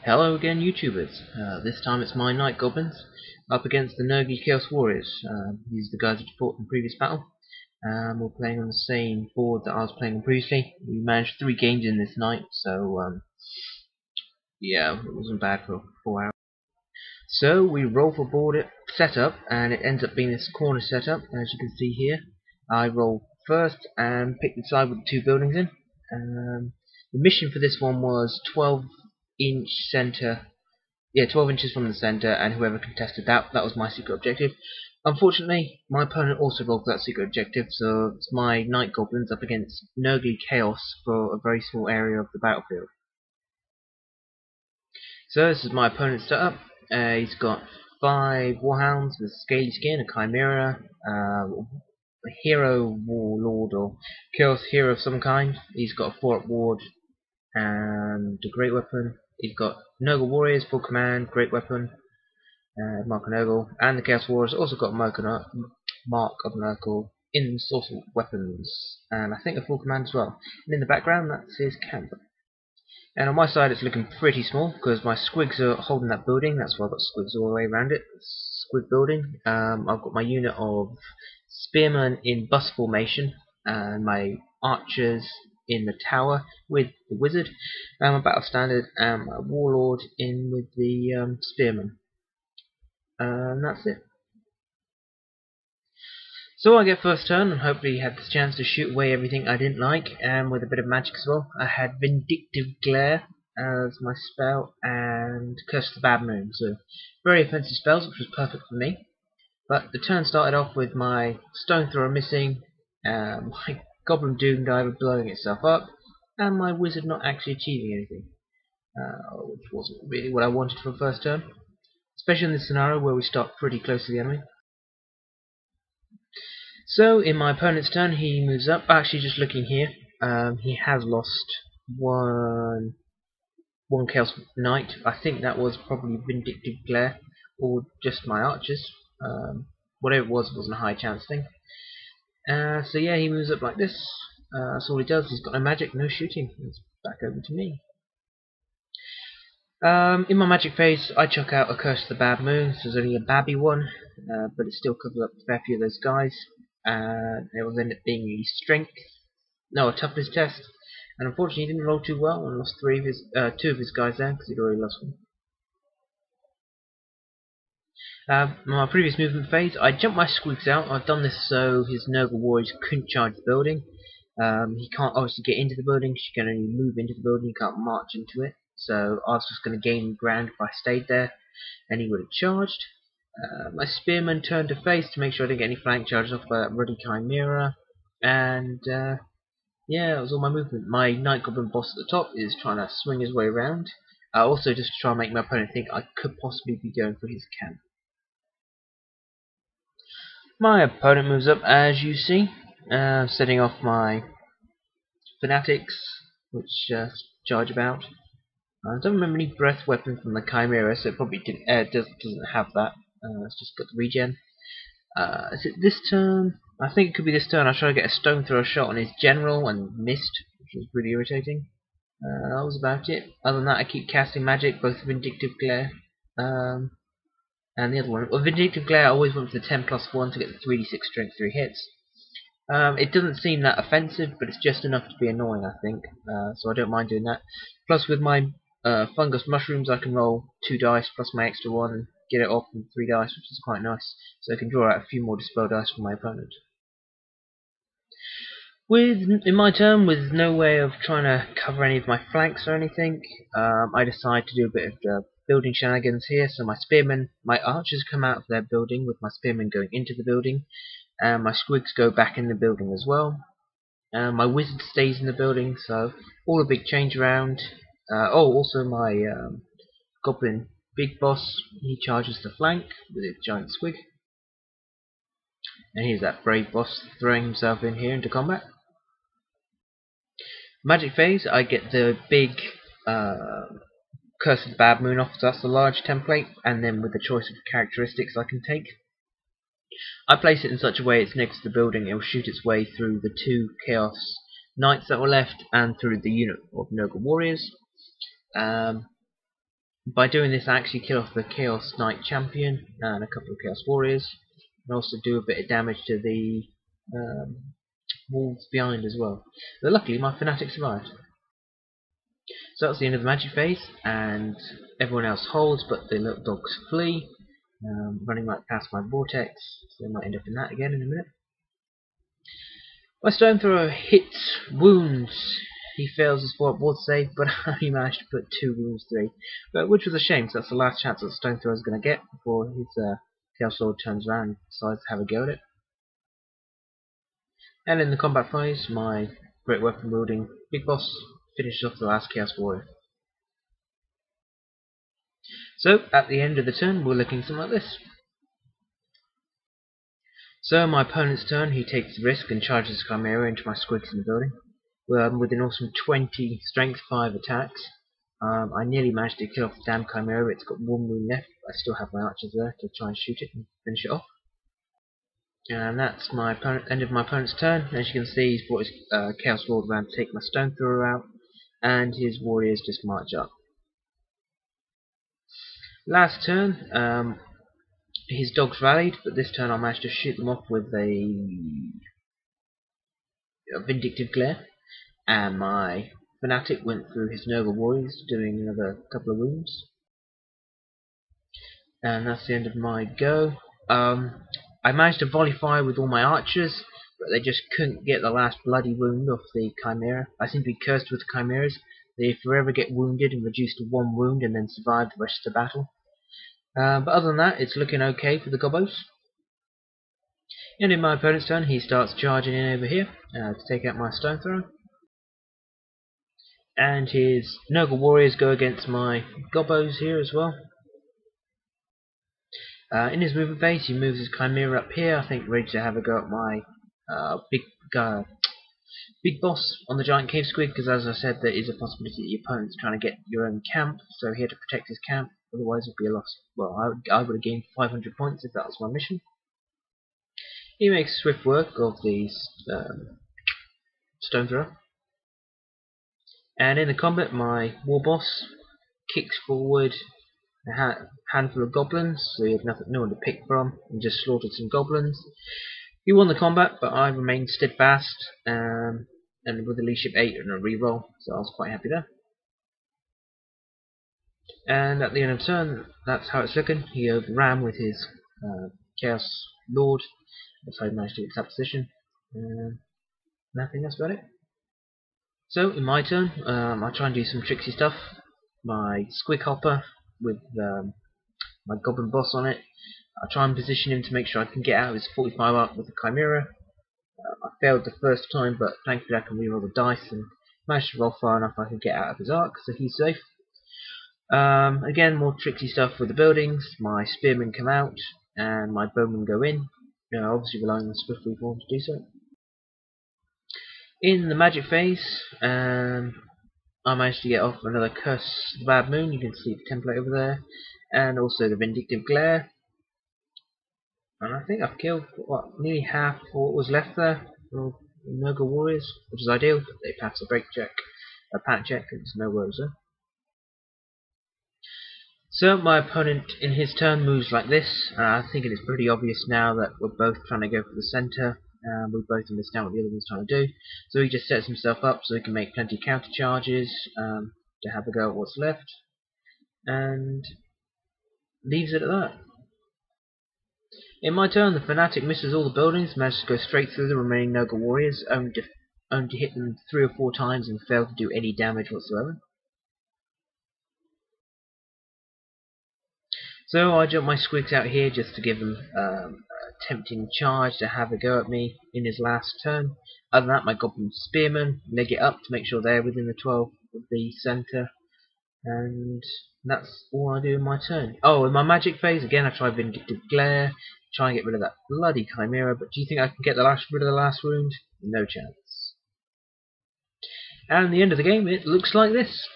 Hello again, YouTubers. This time it's my Night Goblins up against the Nurgle Chaos Warriors. These are the guys that fought in the previous battle. We're playing on the same board that I was playing on previously. We managed 3 games in this night, so yeah, it wasn't bad for 4 hours. So we roll for board setup, and it ends up being this corner setup, as you can see here. I roll first and pick the side with the 2 buildings in. The mission for this one was 12-inch center. Yeah, 12 inches from the center, and whoever contested that was my secret objective. Unfortunately, my opponent also rolled that secret objective, so it's my Night Goblins up against Nurgle Chaos for a very small area of the battlefield. So this is my opponent's setup. He's got 5 Warhounds with scaly skin, a Chimera, a hero warlord or chaos hero of some kind. He's got a 4-up ward and a great weapon. He's got Nurgle Warriors, full command, great weapon, Mark of Nurgle, and the Chaos Warriors also got Mark of Nurgle in source of weapons, and I think a full command as well. And in the background, that's his camp. And on my side, it's looking pretty small because my squigs are holding that building. That's why I've got squigs all the way around it. Squig building. I've got my unit of spearmen in bus formation, and my archers in the tower with the wizard, my battle standard, and my warlord in with the spearman. And that's it. So I get first turn, and hopefully had the chance to shoot away everything I didn't like, and with a bit of magic as well. I had Vindictive Glare as my spell, and Curse of the Bad Moon, so very offensive spells, which was perfect for me. But the turn started off with my Stone Thrower missing, my Goblin Doom Diver blowing itself up, and my Wizard not actually achieving anything, which wasn't really what I wanted for the first turn, especially in this scenario where we start pretty close to the enemy. So in my opponent's turn, he moves up. Actually, just looking here, he has lost one Chaos Knight. I think that was probably Vindictive Glare, or just my archers. Whatever it was wasn't a high chance thing. So yeah, he moves up like this. That's all he does. He's got no magic, no shooting. It's back over to me. In my magic phase, I chuck out a Curse of the Bad Moon. So there's only a babby one, but it still covers up a fair few of those guys. It will end up being a toughness test. And unfortunately, he didn't roll too well and lost 2 of his guys there because he'd already lost one. My previous movement phase, I jumped my squigs out. I've done this so his Nurgle Warriors couldn't charge the building. He can't obviously get into the building, she can only move into the building, he can't march into it. So I was just going to gain ground if I stayed there, and he would have charged. My Spearman turned to face to make sure I didn't get any flank charges off by that ruddy Chimera. And yeah, that was all my movement. My Night Goblin boss at the top is trying to swing his way around. Also just to try and make my opponent think I could possibly be going for his camp. My opponent moves up, as you see, setting off my Fanatics, which charge about. I don't remember any breath weapon from the Chimera, so it probably doesn't have that. It's just got the regen. Is it this turn? I think it could be this turn. I tried to get a Stone Thrower shot on his general and missed, which was really irritating. That was about it. Other than that, I keep casting magic, both Vindictive Glare and the other one. Well, Vindictive Glare, I always went for the 10+1 to get the 3d6 strength 3 hits. It doesn't seem that offensive, but it's just enough to be annoying, I think. So I don't mind doing that. Plus, with my fungus mushrooms, I can roll 2 dice plus my extra 1 and get it off from 3 dice, which is quite nice. So I can draw out a few more dispel dice from my opponent. In my turn, with no way of trying to cover any of my flanks or anything, I decide to do a bit of building shenanigans here. So my archers come out of their building with my spearmen going into the building, and my squigs go back in the building as well. My wizard stays in the building, so all a big change around. Also my goblin big boss, he charges the flank with his giant squig. And here's that brave boss throwing himself in here into combat. Magic phase, I get the big Curse of the Bad Moon off, so that's the large template, and then with the choice of characteristics I can take. I place it in such a way it's next to the building, it will shoot its way through the 2 Chaos Knights that were left, and through the unit of Nurgle Warriors. By doing this, I actually kill off the Chaos Knight champion and a couple of Chaos Warriors, and also do a bit of damage to the walls behind as well. But luckily, my Fanatic survived. So that's the end of the magic phase, and everyone else holds, but the little dogs flee, running right past my vortex, so they might end up in that again in a minute. My stone thrower hits, wounds. He fails his board save, but he managed to put 2 wounds through, but which was a shame, because that's the last chance that the stone thrower is going to get before his Chaos Lord turns around and decides to have a go at it. And in the combat phase, my great weapon wielding big boss finishes off the last Chaos Warrior. So at the end of the turn, we're looking something like this. So my opponent's turn, he takes the risk and charges Chimera into my squigs in the building. With an awesome 20 strength 5 attacks. I nearly managed to kill off the damn Chimera. It's got 1 wound left, but I still have my archers there to try and shoot it and finish it off. And that's my end of my opponent's turn. As you can see, he's brought his Chaos Lord around to take my stone thrower out, and his warriors just march up. Last turn, his dogs rallied, but this turn I managed to shoot them off with a Vindictive Glare, and my Fanatic went through his Noble Warriors, doing another couple of wounds. And that's the end of my go. I managed to volley fire with all my archers, but they just couldn't get the last bloody wound off the Chimera. I seem to be cursed with the Chimeras. They forever get wounded and reduced to 1 wound and then survive the rest of the battle. But other than that, it's looking okay for the Gobbos. And in my opponent's turn, he starts charging in over here to take out my stone thrower. And his Noble Warriors go against my Gobbos here as well. In his movement phase, he moves his Chimera up here, I think ready to have a go at my big boss on the giant cave squid, because as I said, there is a possibility that your opponent's trying to get your own camp, so he had to protect his camp, otherwise it would be a loss. Well, I would have gained 500 points if that was my mission. He makes swift work of the stone thrower. And in the combat, my war boss kicks forward a handful of goblins, so he had no one to pick from, and just slaughtered some goblins. He won the combat, but I remained steadfast, and with a leadership 8 and a reroll, so I was quite happy there. And at the end of the turn, that's how it's looking. He overran with his Chaos Lord, that's how he managed to get to that position. I think that's about it. So, in my turn, I try and do some tricksy stuff. My Squig Hopper with my Goblin Boss on it. I try and position him to make sure I can get out of his 45 arc with the Chimera. I failed the first time, but thankfully I can reroll the dice and managed to roll far enough I could get out of his arc, so he's safe. Again, more tricksy stuff with the buildings. My Spearmen come out, and my Bowmen go in. Obviously relying on Swift Reform to do so. In the magic phase, I managed to get off another Curse the Bad Moon. You can see the template over there, and also the Vindictive Glare. And I think I've killed nearly half of what was left there of the Noble Warriors, which is ideal. But they pass a panic check, and there's no worries there. So my opponent in his turn moves like this, and I think it is pretty obvious now that we're both trying to go for the centre. We both understand what the other one's trying to do, so he just sets himself up so he can make plenty of counter charges to have a go at what's left, and leaves it at that. In my turn, the Fanatic misses all the buildings, manages to go straight through the remaining Noble Warriors, only to hit them 3 or 4 times and fail to do any damage whatsoever. So I jump my Squigs out here just to give him a tempting charge to have a go at me in his last turn. Other than that, my Goblin Spearmen leg it up to make sure they're within the 12 of the centre, and that's all I do in my turn. Oh, in my magic phase, again I try Vindictive Glare, try and get rid of that bloody Chimera, but do you think I can get rid of the last wound? No chance. And at the end of the game, it looks like this.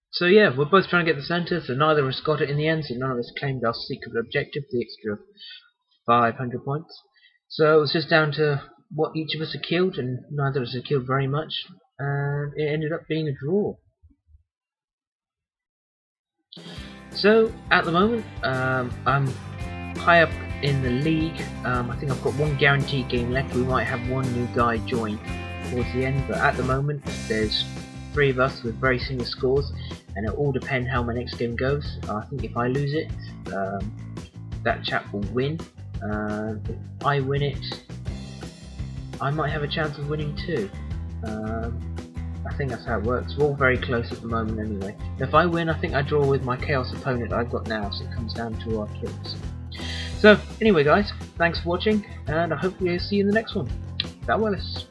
So yeah, we're both trying to get the centre, so neither of us got it in the end, so none of us claimed our secret objective, the extra 500 points. So it was just down to what each of us had killed, and neither of us had killed very much, and it ended up being a draw. So at the moment, I'm high up in the league. I think I've got one guaranteed game left. We might have one new guy join towards the end, but at the moment there's 3 of us with very similar scores, and it all depends how my next game goes. I think if I lose it, that chap will win. If I win it, I might have a chance of winning too. I think that's how it works. We're all very close at the moment anyway. If I win, I think I draw with my Chaos opponent I've got now, so it comes down to our kills. So anyway guys, thanks for watching, and I hope we'll see you in the next one. That was.